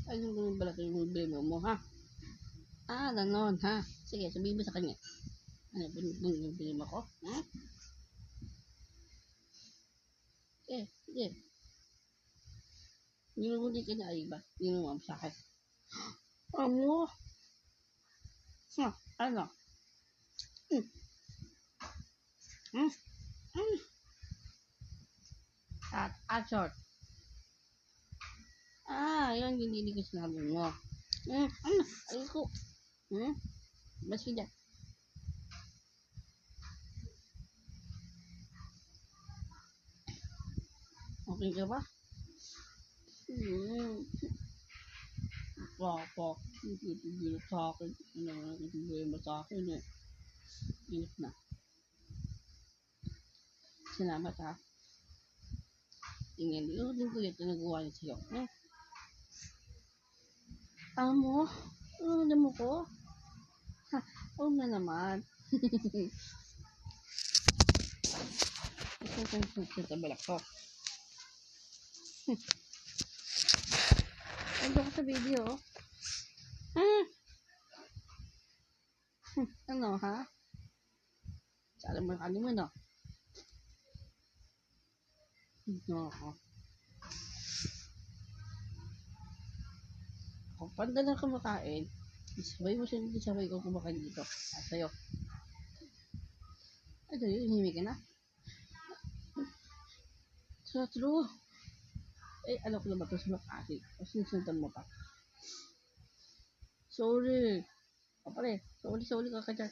Ay, yung ganun pala yung problema mo, ha? Ah, ganon, ha? Sige, sabihin mo sa kanya. Ano, binibili mo ko? Ha? Eh, sige. Hindi ka na ay ba? Ninuwa mo sa akin. Ano? Ha? Ano? Hmm? Hmm? Hmm? At short. Ah, yun, hindi ko sinabi mo. Ano? Ay ko. Hmm? Mas kita. Okay ka ba? Hmm. Papa, hindi sa akin. Ano, hindi mo sa akin eh. Init na. Salamat ha. Tingnan, din ko yung tinagawa niya sa'yo. Eh, amo? Ano mo ko? Ha, oo na naman. Ito sa balak ko. Ando ko sa video. Hmm? Ano ha? Alam mo ano mo no? No ako. Kung panda lang kumakain, isabay mo siya, isabay ko kumakain dito. At sa'yo. Ano yun, hinimi ka na? So true. Eh, alam ko na ba ito sa makati? Kasi sinuntan mo pa. Sorry. O pare, sorry ka ka dyan.